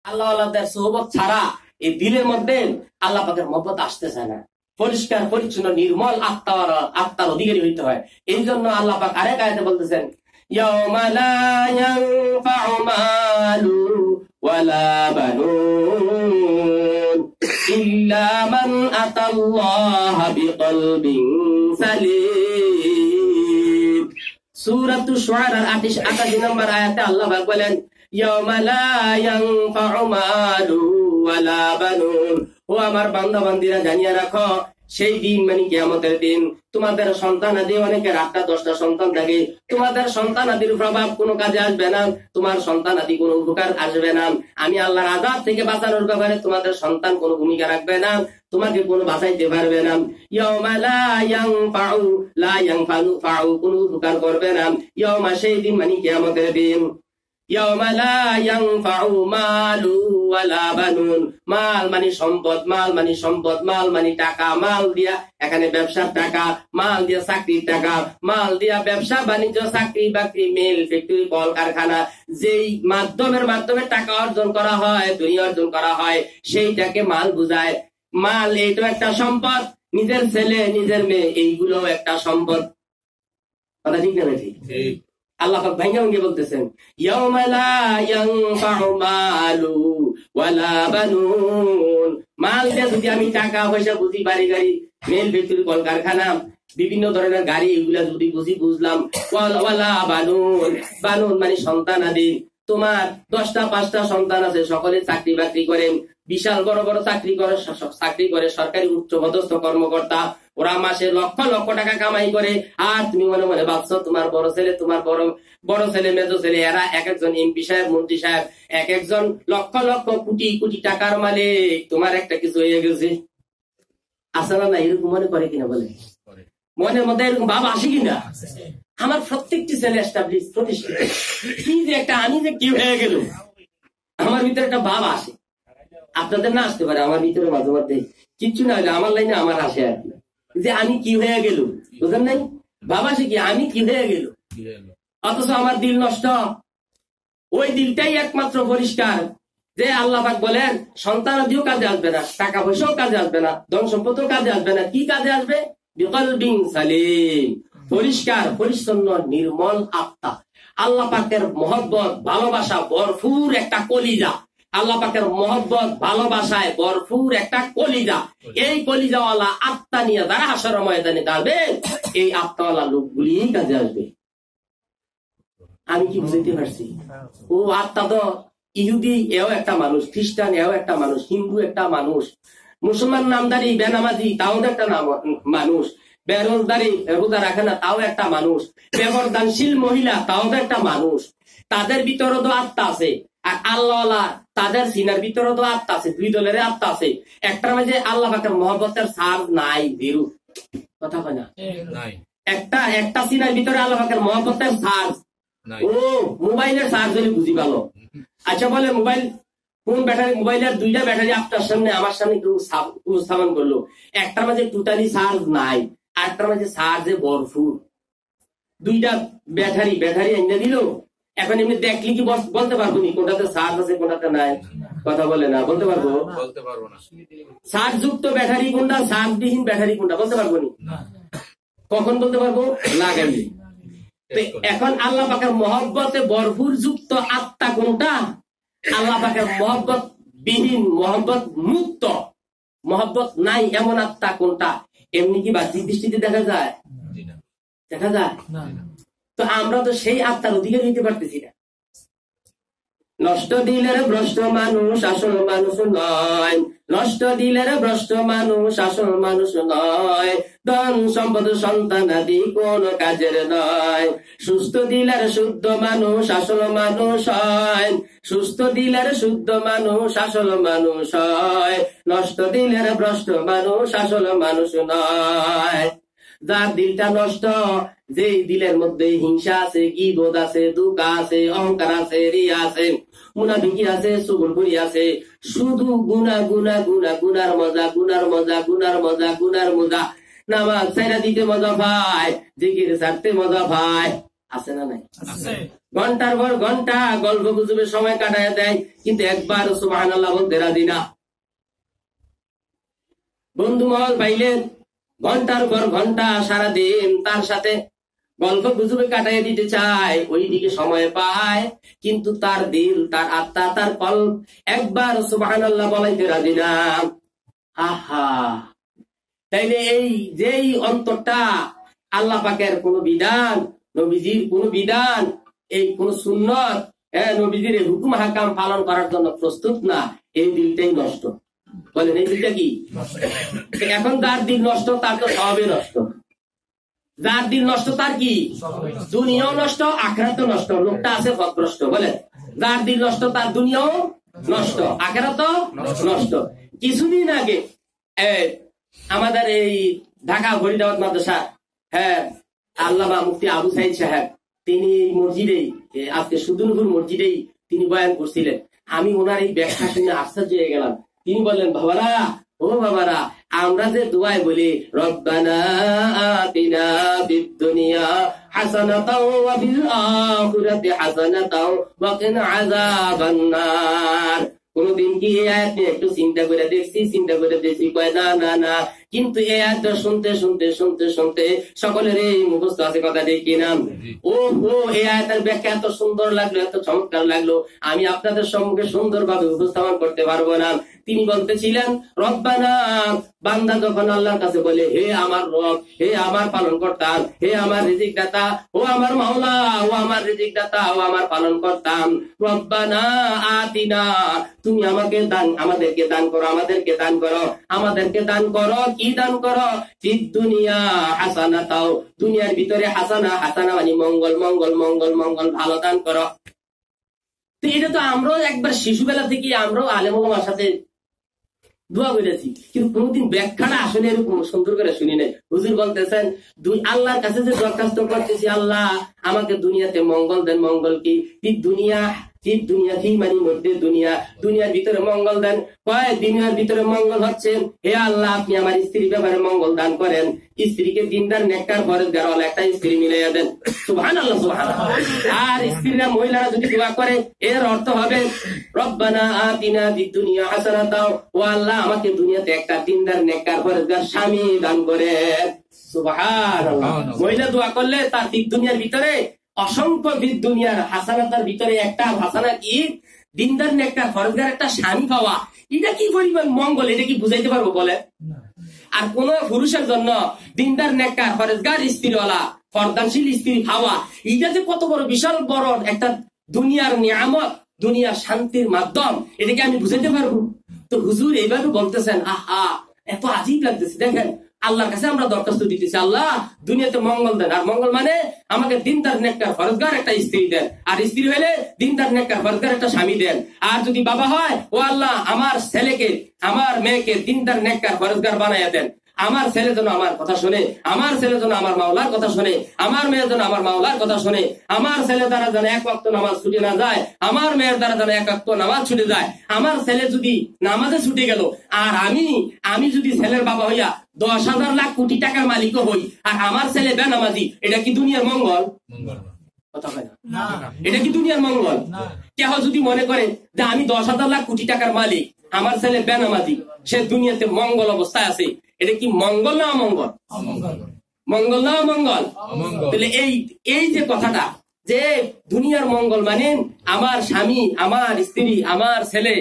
আল্লাহ আল্লাহদের সোহবত ছাড়া এই দিলের মধ্যে আল্লাহ পাকের মহব্বত আসতেছে না। পরিষ্কার পরিচ্ছন্ন নির্মল আত্মার অধিকারী হইতে হয়। এই জন্য আল্লাহ পাক আরেক আয়াতে বলতেছেন, ইয়াউমা লা ইয়ানফাউ মালু ওয়ালা বানুন ইল্লা মান আতাল্লাহা বিকলবিন সালিম। সূরাতুশ শুআরার 88 নম্বর আয়াতে আল্লাহ পাক বলেন, ইয়াউমা লা ইয়ানফাউ মালু ওয়ালা বানুন, ও আমার বান্দা বান্দীরা জানিয়ে রাখো, সেই দিন মানে কিয়ামতের দিন তোমাদের সন্তানাদি, অনেকের 8টা-10টা সন্তান থাকে, তোমাদের সন্তানাদির প্রভাব কোনো কাজে আসবে না, তোমার সন্তানাদি কোনো উপকার আসবে না। আমি আল্লাহর আযাব থেকে বাঁচানোর ব্যাপারে তোমাদের সন্তান কোনো ভূমিকা রাখবে না, তোমাকে কোনো বাঁচাইতে পারবে না। ইয়াউমা লা ইয়ানফাউ কোনো উপকার করবে না। ইয়াউমা সেই দিন মানে কিয়ামতের দিন। ইয়াউমা লা ইয়ানফাউ মালু ওয়ালা বানুন, মাল মানে সম্পদ, মাল মানে সম্পদ, মাল মানে টাকা, মাল দিয়া এখানে ব্যবসার টাকা, মাল দিয়া চাকরির টাকা, মাল দিয়া ব্যবসা বাণিজ্য, চাকরি বাকরি, মিল, ফ্যাক্টরি, কল কারখানা, যেই মাধ্যমে টাকা অর্জন করা হয়, দুনিয়া অর্জন করা হয়, সেইটাকে মাল বুঝায়। মাল এইটা একটা সম্পদ, নিজের ছেলে নিজের মেয়ে এইগুলো একটা সম্পদ। কথা ঠিক না? ঠিক। আল্লাহ পাক ভাইঙ্গা ভাইঙ্গা বলতেছেন, ইয়াউমা লা ইয়ানফাউ মালু ওয়ালা বানুন, মাল দিয়ে যদি আমি টাকা পয়সা বুঝি, বাড়ি গাড়ি, মেল, ফ্যাক্টরি, কল কারখানা, বিভিন্ন ধরনের গাড়ি, এগুলা যদি বুঝলাম। ওয়ালা বানুন, বানুন মানে সন্তান আদি। তোমার 10টা-5টা সন্তান আছে, সকলে চাকরি বাকরি করেন, বিশাল বড় বড় চাকরি করে, সরকারি উচ্চ পদস্থ কর্মকর্তা, ওরা মাসে লক্ষ লক্ষ টাকা কামাই করে। আর তুমি মনে মনে ভাবছো তোমার বড় ছেলে, তোমার বড় ছেলে, মেজো ছেলে, এরা এক একজন এমপি সাহেব, মন্ত্রী সাহেব, এক একজন লক্ষ লক্ষ কোটি কোটি টাকার মালিক, তোমার একটা কিছু হয়ে গেছে। আসলে না এরকম মনে করে কিনা? বলে মনের মধ্যে এরকম ভাব আসে কিনা? আমার প্রত্যেকটি ছেলে এস্টাবলিশ, প্রতিষ্ঠিত, কি যে একটা আমি যে কি হয়ে গেল, আমার ভিতরে একটা ভাব আসে। আপনাদের না আসতে পারে, আমার ভিতরে মাঝে মধ্যে কিচ্ছু না হলে আমার লাইনে আমার আসে আর কি, যে আমি কি হয়ে গেল, বুঝলেন নাই? ভাব আসে কি আমি কি হয়ে গেল, অথচ আমার দিল নষ্ট। ওই দিলটাই একমাত্র পরিষ্কার, যে আল্লাহ পাক বলেন সন্তানাদিও কাজে আসবে না, টাকা পয়সাও কাজে আসবে না, ধন সম্পদও কাজে আসবে না, কি কাজে আসবে? বিকলবিন সালিম, পরিষ্কার পরিচ্ছন্ন নির্মল আত্মা, আল্লাহ পাকের মহব্বত ভালোবাসা ভরপুর একটা কলিজা, আল্লাহ পাকের মহব্বত ভালোবাসায় ভরপুর একটা কলিজা। এই কলিজাওয়ালা আত্মা নিয়ে যারা হাসরের ময়দানে দাঁড়াবে, এই আত্মাওয়ালা লোকগুলি কাজে আসবে। আমি কি বুঝতে পারছি? ও আত্মা তো ইহুদি এও একটা মানুষ, খ্রিস্টান এও একটা মানুষ, হিন্দু একটা মানুষ, মুসলমান নামদারি বেনামাজি তাও একটা মানুষ, বেরোজগারি রোজা রাখে না তাও একটা মানুষ, বেবরদানশীল মহিলা তাও একটা মানুষ। তাদের ভিতরে তো আত্মা আছে, আর আল্লাহ তাদের সিনার ভিতরে তো আত্মা আছে, দুই দলের আত্মা আছে। একটার মাঝে আল্লাহ পাকের মহব্বতের সার নাই, জিরো। কথা কয় না? একটা সিনার ভিতরে আল্লাহ পাকের মহব্বতের সার, ও মোবাইলের চার্জ হলে বুঝি ভালো। আচ্ছা বলে কোন ব্যাটারি, মোবাইলের 2টা ব্যাটারি আপনার সামনে আমার সামনে উপস্থাপন করলো, একটার মাঝে টোটালি চার্জ নাই, আরেকটার মাঝে চার্জে ভরপুর। 2টা ব্যাটারি এনে দিল, এখন এমনি দেখলি কি বলতে পারবো নি কোনটাতে চার্জ আছে কোনটাতে নাই? কথা বলে না, বলতে পারবো? বলতে পারবো না। চার্জ যুক্ত ব্যাটারি কোনটা, চার্জ বিহীন ব্যাটারি কোনটা বলতে পারবো নি। কখন বলতে পারবো? লাগাইলে। এখন আল্লাহ পাকের মহব্বতে ভরপুর যুক্ত আত্মা কোনটা? আল্লাহ পাকের মহব্বত বিহীন, মহব্বত মুক্ত, মহব্বত নাই এমন আত্মা কোনটা? এমনি কি বাহ্যিক দৃষ্টিতে দেখা যায়? দেখা যায় না। তো আমরা তো সেই আত্মার অধিকার নিতে পারতেছি না। নষ্ট দিলের ভ্রষ্ট মানুষ আসল মানুষ নয়, নষ্ট দিলের ভ্রষ্ট মানুষ আসল মানুষ নয়, ধন সম্পদ সন্তান আদি কোন কাজের নয়। সুস্থ দিলের শুদ্ধ মানুষ আসল মানুষ হয়, সুস্থ দিলের শুদ্ধ মানুষ আসল মানুষ হয়, নষ্ট দিলের ভ্রষ্ট মানুষ আসল মানুষ নয়। যার দিলটা নষ্ট, যে দিলের মধ্যে হিংসা আছে, গীবত আছে, দুঃখ আছে, অহংকার আছে, রিয়া আছে, মুনাফিকি আছে, চুগলখড়ি আছে, শুধু গুনাহ গুনাহ গুনাহ, গুনার মজা গুনার মজা গুনার মজা গুনার মজা। নামাজ ছাইরা দিতে মজা পায়, জিকির ছাড়তে মজা পায়, আছে না নাই? ঘন্টার পর ঘন্টা গল্প গুজবের সময় কাটায় দেয়, কিন্তু একবার সুবহানাল্লাহ বলতে রাজি না। বন্ধু মহল পাইলেন, ঘন্টার পর ঘন্টা সারাদিন তার সাথে গল্প গুজবে কাটাই দিতে চায়, ওইদিকে সময় পায়, কিন্তু তার দিল, তার আত্মা, তার কল্প একবার সুবহানাল্লাহ বলাইতে রাজি না। আহা, তাইলে এই যেই অন্তরটা আল্লাহ পাকের কোন বিধান, নবীজির কোন বিধান, এই কোন সুন্নত, নবীজির হুকুম হাকাম পালন করার জন্য প্রস্তুত না, এই দিলটাই নষ্ট। বলেন এই দিলটা কি? এখন যার দিল নষ্ট তার তো সবই নষ্ট। যার দিল নষ্ট তার কি দুনিয়াও নষ্ট, আখিরাতও নষ্ট। লোকটা আছে পথভ্রষ্ট। বলেন, যার দিল নষ্ট তার দুনিয়াও নষ্ট, আখিরাতও নষ্ট। কিছুদিন আগে আমাদের এই ঢাকা ফরিদাবাদ মাদ্রাসা আল্লামা মুফতি আবু সাইদ সাহেব, তিনি মসজিদেই, আজকে সুদুনপুর মসজিদেই তিনি বয়ান করছিলেন। আমি ওনার এই ব্যাখ্যা শুনে আশ্চর্য হয়ে গেলাম। তিনি বললেন, বাবারা, ও বাবারা, আমরা যে দোয়ায় বলি রব্বানা আতিনা ফিদ দুনিয়া হাসানাতাও ওয়া ফিল আখিরাতি হাসানাতাও ওয়া কিনা আযাবান নার, কোনদিন কি এই আয়াত নিয়ে একটু চিন্তা করে দেখছি? কয় না না না। কিন্তু এই আয়াত শুনতে শুনতে শুনতে শুনতে সকলের এই মুখস্থ আছে, কথা ঠিক কিনা? ও এই আয়াতের ব্যাখ্যা এত সুন্দর লাগলো, এত চমৎকার লাগলো, আমি আপনাদের সম্মুখে সুন্দরভাবে উপস্থাপন করতে পারবো না। তিনি বলতেছিলেন, রব্বানা, বান্দা যখন আল্লাহর কাছে বলে, হে আমার রব, হে আমার পালন কর্তা, হে আমার রিজিক দাতা, ও আমার মাওলা, ও আমার রিজিক দাতা, ও আমার পালন কর্তা, রব্বানা আতিনা, তুমি আমাকে দান, আমাদেরকে দান করো, আমাদেরকে দান করো, আমাদেরকে দান করো। কি দান করো? ফিদ দুনিয়া হাসানাতাও, দুনিয়ার ভিতরে হাসানা, হাসানা মানে মঙ্গল, মঙ্গল, মঙ্গল, মঙ্গল, ভালো দান করো। তো এটা তো আমরাও একবার শিশুবেলা থেকে আমরাও আলেম ওলামার সাথে দোয়া করেছি, কিন্তু কোনদিন ব্যাখ্যাটা আসলে এরকম সুন্দর করে শুনি নাই। হুজুর বলতেছেন, আল্লাহর কাছে যে দরখাস্ত করতেছি, আল্লাহ আমাকে দুনিয়াতে মঙ্গল দেন। মঙ্গল কি? দুনিয়া, দুনিয়া কি মানে মধ্যে দুনিয়া, দুনিয়ার ভিতরে মঙ্গল দেন। কয় দুনিয়ার ভিতরে মঙ্গল হচ্ছে, হে আল্লাহ, আপনি আমার স্ত্রীর ব্যাপারে মঙ্গল দান করেন, স্ত্রীকে দিনদার নেককার পরেজগারওয়ালা একটা স্ত্রী মিলাইয়া দেন। সুবহানাল্লাহ, সুবহানাল্লাহ। আর স্ত্রীরা, মহিলারা যদি দোয়া করে, এর অর্থ হবে রব্বানা আতিনা ফিদ দুনিয়া হাসানাতাও, ও আল্লাহ আমাকে দুনিয়াতে একটা দিনদার নেককার পরেজগার স্বামী দান করেন। সুবহানাল্লাহ। মহিলা দোয়া করলে তার ফিদ দুনিয়ার ভিতরে অসংখ্য ফিদ দুনিয়ার হাসানাতার ভিতরে একটা হাসানা কি? দিনদার নেককার পরেজগার একটা স্বামী পাওয়া। এটা কি পরিমাণ মঙ্গল, এটা কি বুঝাইতে পারবো বলে? আর কোন পুরুষের জন্য দিনদার নেককার পরেজগার স্ত্রীওয়ালা পর্দানশীল স্ত্রী পাওয়া, এটা যে কত বড় বিশাল বড় একটা দুনিয়ার নিয়ামত, দুনিয়ার শান্তির মাধ্যম, এটাকে আমি বুঝাইতে পারবো? তো হুজুর এইভাবে বলতেছেন, আহা, এত আজীব লাগতেছে। দেখেন, আল্লাহর কাছে আমরা দরখাস্ত দিতেছি, আল্লাহ দুনিয়াতে মঙ্গল দেন। আর মঙ্গল মানে আমাকে দিনদার নেককার পরেজগার একটা স্ত্রী দেন, আর স্ত্রী হলে দিনদার নেককার পরেজগার একটা স্বামী দেন। আর যদি বাবা হয়, ও আল্লাহ আমার ছেলেকে, আমার মেয়েকে দিনদার নেককার পরেজগার বানাইয়া দেন। আমার ছেলে যেন আমার কথা শুনে, আমার ছেলে যেন আমার মাওলার কথা শুনে, আমার মেয়ে যেন আমার মাওলার কথা শুনে, আমার ছেলে দ্বারা যেন এক ওয়াক্ত নামাজ ছুটে না যায়, আমার মেয়ের দ্বারা যেন এক ওয়াক্ত নামাজ ছুটে যায়। আমার ছেলে যদি নামাজে ছুটে গেল, আর আমি যদি ছেলের বাবা হইয়া 10,000 লাখ কোটি টাকার মালিকও হই, আর আমার ছেলে বেনামাজি, এটা কি দুনিয়ার মঙ্গল? কথা হয় না, এটা কি দুনিয়ার মঙ্গল? কেহ যদি মনে করে যে আমি 10,000 লাখ কোটি টাকার মালিক, আমার ছেলে বেনামাজি, সে দুনিয়াতে মঙ্গল অবস্থায় আছে, এটা কি মঙ্গল না অমঙ্গল? মঙ্গল না অমঙ্গল? তাহলে এই যে কথাটা, যে দুনিয়ার মঙ্গল মানে আমার স্বামী, আমার স্ত্রী, আমার ছেলে,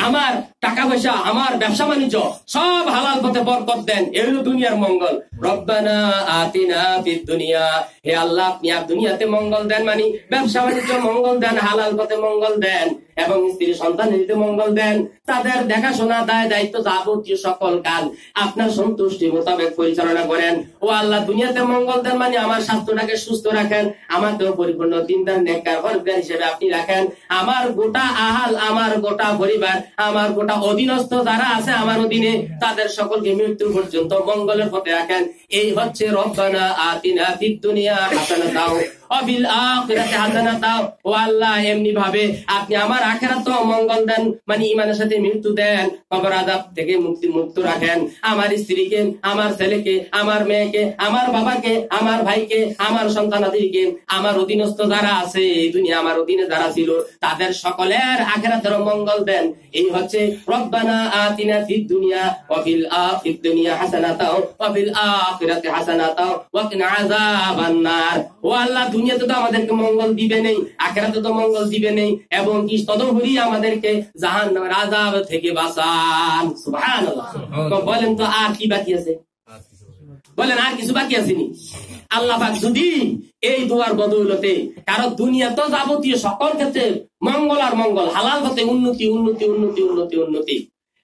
আমার টাকা পয়সা, আমার ব্যবসা বাণিজ্য সব হালাল পথে বরকত দেন, এই হলো দুনিয়ার মঙ্গল। রব্বানা আতিনা ফিদ দুনিয়া, হে আল্লাহ আপনি আর দুনিয়াতে মঙ্গল দেন, মানে ব্যবসা বাণিজ্য মঙ্গল দেন, হালাল পথে মঙ্গল দেন, এবং স্ত্রী সন্তানের মঙ্গল দেন, তাদের দেখাশোনা, দায় দায়িত্ব, যাবতীয় সকল কাজ আপনার সন্তুষ্টি মোতাবেক পরিচালনা করেন। ও আল্লাহ দুনিয়াতে মঙ্গল দেন, মানে আমার স্বাস্থ্যটাকে সুস্থ রাখেন, আমাকেও পরিপূর্ণ দিনদার নেককার পরেজগার হিসেবে আপনি রাখেন, আমার গোটা আহাল, আমার গোটা পরিবার, আমার গোটা অধীনস্থ যারা আছে আমার অধীনে, তাদের সকলকে মৃত্যু পর্যন্ত মঙ্গলের পথে রাখেন। এই হচ্ছে রব্বানা আতিনা ফিদ দুনিয়া হাসানাতাও ওয়াফিল আখিরাতি হাসানাতাও, ও আল্লাহ এমনি ভাবে আপনি আমার আখিরাতেও মঙ্গল দেন, মানে ইমানের সাথে মৃত্যু দেন, কবর আযাব থেকে মুক্ত রাখেন আমার স্ত্রীকে, আমার ছেলেকে, আমার মেয়েকে, আমার বাবাকে, আমার ভাইকে, আমার সন্তানাদিকে, আমার অধীনস্থ যারা আছে এই দুনিয়া আমার অধীনে যারা ছিল তাদের সকলের আখিরাতের মঙ্গল দেন। এই হচ্ছে রব্বানা আতিনা ফিদ দুনিয়া ওয়া ফিল দুনিয়া হাসানাতাও ওয়া ফিল আখিরাতি হাসানাতাও ওয়া কিনা আযাবান নার। ও আল্লাহ দুনিয়াতে তো আমাদেরকে মঙ্গল দিবে নেই, আখিরাতে তো মঙ্গল দিবে নেই, এবং কি তদুপরি আমাদেরকে জাহান্নামের আযাব থেকে বাঁচান। সুবহানাল্লাহ। তো বলেন তো আর কি বাকি আছে? বলেন আর কিছু বাকি আসেনি? আল্লাহ পাক যদি এই দুয়ার বদৌলতে কারণ দুনিয়া তো যাবতীয় সকল ক্ষেত্রে মঙ্গল আর মঙ্গল, হালাল পথে উন্নতি উন্নতি উন্নতি উন্নতি উন্নতি,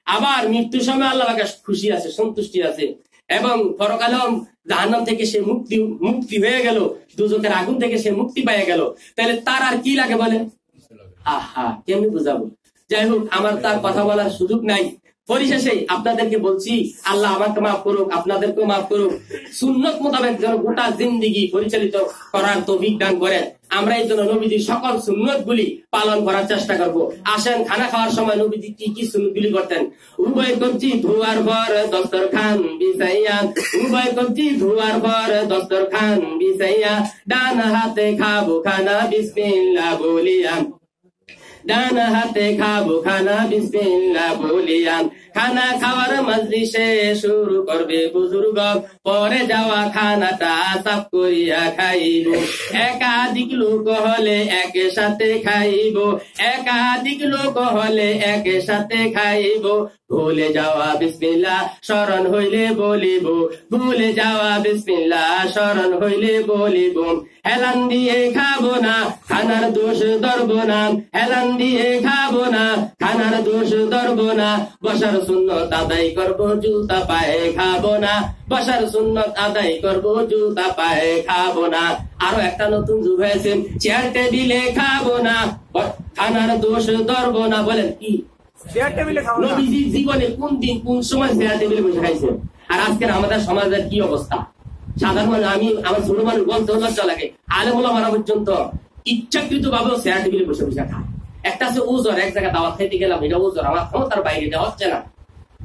আবার মৃত্যুর সময় আল্লাহ পাক খুশি আছে, সন্তুষ্টি আছে, এবং পরকালে জাহান্নাম থেকে সে মুক্তি হয়ে গেল, দুজকের আগুন থেকে সে মুক্তি পেয়ে গেল, তাহলে তার আর কি লাগে বলেন? আহা, কেমনি বুঝাবো? যাই হোক, আমার তার কথা বলার সুযোগ নাই। পরিশেষে আপনাদেরকে বলছি, আল্লাহ আমাকে মাফ করুক, আপনাদেরকেও মাফ করুক, সুন্নত মোতাবেক যেন গোটা জিন্দিগি পরিচালিত করার তৌফিক দান করেন। আমরা এই জন্য নবীজির সকল সুন্নত গুলি পালন করার চেষ্টা করব। আসেন, খানা খাওয়ার সময় নবীজি কি কি সুন্নত গুলি করতেন? উভয় কবজি ধোয়ার পর দস্তরখান বিছাইয়া, উভয় কবজি ধোয়ার পর দস্তরখান বিছাইয়া, ডান হাতে খাবো খানা বিসমিল্লাহ বলিয়া, ডান হাতে খাবো খানা বিসমিল্লাহ বলিয়া, খানা খাওয়ার মজলিসে শুরু করবে বুজুর্গ, পরে যাওয়া খানাটা সাফ করিয়া খাইব, একাধিক লোক হলে একে সাথে খাইব, একাধিক লোক হলে একে সাথে খাইব, ভুলে যাওয়া বিসমিল্লাহ স্মরণ হইলে বলিব, ভুলে যাওয়া বিসমিল্লাহ স্মরণ হইলে বলিব, হেলান দিয়ে খাবো না খানার দোষ ধরব না, হেলান দিয়ে খাবো না খানার দোষ ধরব না, বসার সুন্নত আদায় করবো জুতা পায়ে খাবো না, বসার সুন্নত আদায় করবো জুতা পায়ে খাবো না। আরো একটা নতুন যুগ হয়েছে, চেয়ার টেবিলে খাবো না, খানার দোষ ধরব না। বলেন কি নবীজি জীবনে কোন দিন কোন সময় চেয়ার টেবিলে বসে খাইছেন? আর আজকের আমাদের সমাজের কি অবস্থা? সাধারণ মানুষ, আমি আমার ছোট মানুষ বলতে লজ্জা লাগে, আলেম ওলামারা পর্যন্ত ইচ্ছাকৃত ভাবে চেয়ার টেবিলে বসে বসে খায়। একটা আছে ওজোর, এক জায়গায় দাওয়াত খাইতে গেলাম, এটা ওজোর, আমার ক্ষমতার বাইরে দেওয়া হচ্ছে না,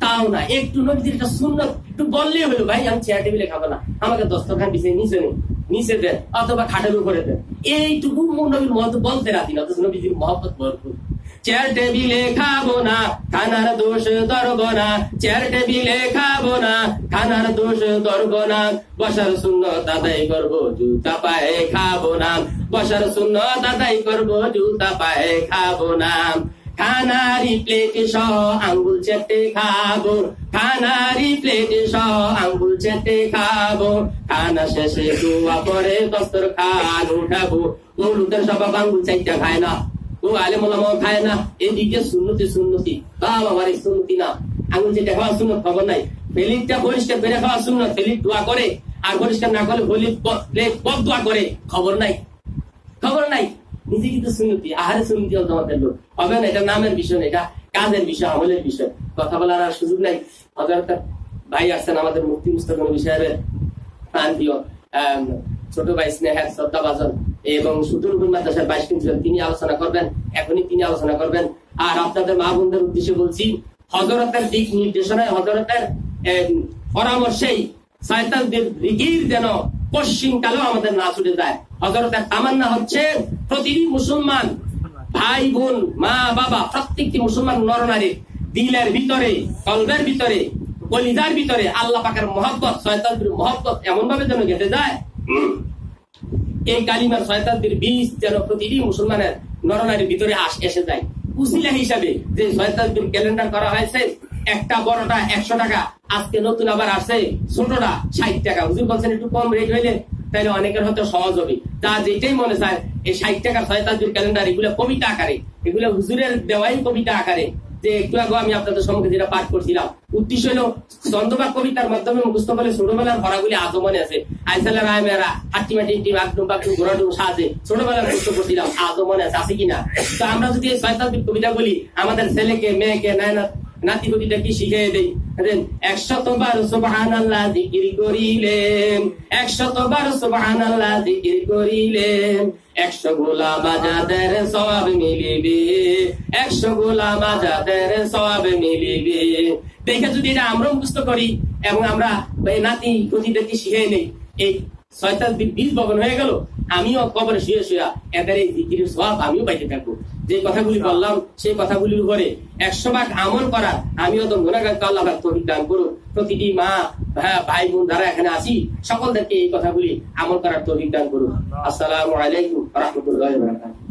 তাও না, একটু নবীজির একটা সুন্নত একটু বললেই হলো, ভাই আমি চেয়ার টেবিলে খাবো না, আমাকে দস্তরখান বিছিয়ে নিচে দেন অথবা খাটের উপরে দেন, এইটুকু নবীর মহব্বত বলতে রাজি না, অথচ নবীজির মহব্বত ভরপুর। চেয়ার টেবিলে খাবো না খানার দোষ ধরব না, চেয়ার টেবিলে খাবো না খানার দোষ ধরব না, বসার সুন্নত আদায় করবো জুতা পায়ে খাবো না, বসার সুন্নত আদায় করবো জুতা পায়ে খাবো না, খানারি প্লেট সহ আঙ্গুল চেটে খাবো, খানারি প্লেট সহ আঙ্গুল চেটে খাবো, খানা শেষে দোয়া পরে দস্তরখান উঠাবো, গরুদের সব আঙ্গুল চাইটা খায় না, ও আলেম ওলামাও খায় না, এদিকে সুন্নতি সুন্নতি, বাবার এই সুন্নতি না, আঙ্গুল চেটে খাওয়া সুন্নত খবর নাই, ফেলিটটা পরিষ্কার করে খাওয়া সুন্নত, ফেলিট দোয়া করে, আর পরিষ্কার না করলে বদদোয়া করে, খবর নাই, খবর নাই, নিজে কিন্তু সুন্নতি, আহারে সুন্নতি আমাদের লোক হবে না, এটা নামের বিষয় না, এটা কাজের বিষয়, আমলের বিষয়, কথা বলার আর সুযোগ নাই। হযরত ভাই আসছেন আমাদের মুফতি মুস্তাফা সাহেবের প্রান্তীয় ছোট ভাই, স্নেহের শ্রদ্ধাভাজন এবং সুদূরপুর মাদ্রাসার ভাইস প্রিন্সিপাল, তিনি আলোচনা করবেন, এখনই তিনি আলোচনা করবেন। আর আপনাদের মা বোনদের উদ্দেশ্যে বলছি, হযরতের দিক নির্দেশনায়, হযরতের পরামর্শেই শয়তানদের জিকির যেন পশ্চিম কালেও আমাদের না ছুটে যায়। হযরতের তামান্না হচ্ছে প্রতিটি মুসলমান ভাই বোন, মা বাবা, প্রত্যেকটি মুসলমান নরনারীর দিলের ভিতরে, কলবের ভিতরে, কলিজার ভিতরে আল্লাহ পাকের মহব্বত, শয়তানদের মহব্বত এমন ভাবে যেন গেঁথে যায়, এই কালিমার শয়তানদের বীজ যেন প্রতিটি মুসলমানের নরনারীর ভিতরে এসে যায়। উসিলা হিসাবে যে শয়তানদের ক্যালেন্ডার করা হয়েছে, একটা বড়টা 100 টাকা, আজকে নতুন আবার আসছে ছোটটা 60 টাকা, হুজুর বলছেন একটু কম রেট হইলে তাহলে অনেকের হয়তো সহজ হবে, তা যেটাই মনে চায় এই 60 টাকার শয়তানদের ক্যালেন্ডার, এগুলো কবিতা আকারে, এগুলো হুজুরের দেওয়াই কবিতা আকারে, যে একটু আগে আমি আপনাদের সম্মুখে যেটা পাঠ করছিলাম, উদ্দেশ্য হলো চন্দ্রবাগ কবিতার মাধ্যমে মুখস্থ করলে ছোটবেলার ভরাগুলি আজও মনে আছে, আইসালের আয়মেরা হাট্টি মাটি বাগডুম বাগডুম ঘোরাডুম সাজে, ছোটবেলার মুখস্থ করছিলাম, আজও মনে আছে, আছে কিনা? তো আমরা যদি এই শয়তানদের কবিতা বলি, আমাদের ছেলেকে মেয়েকে নাতি পুতিটা কি শিখিয়ে দেই। 100 বার সুবহানাল্লাহ জিকির করিলেন, 100 বার সুবহানাল্লাহ জিকির করিলেন, 100 গোলাম আজাদের সওয়াব মিলিবে, 100 গোলাম আজাদের সওয়াব মিলিবে। দেখে যদি এটা আমরা মুখস্থ করি এবং আমরা নাতি পুতিদেরকে শিখিয়ে নেই, এই 20 বছর হয়ে গেল, আমিও কবরে শুয়ে শুয়ে এদের এই জিকিরের সওয়াব আমিও পাইতে থাকবো। যে কথাগুলি বললাম সেই কথাগুলির উপরে 100 ভাগ আমল করার আমিও তো গুনাহগার, আল্লাহ পাক তৌফিক দান করুন। প্রতিটি মা ভাই বোন যারা এখানে আছি সকলদেরকে এই কথাগুলি আমল করার তৌফিক দান করুন। আসসালামু আলাইকুম ওয়া রাহমাতুল্লাহি ওয়া বারাকাতুহু।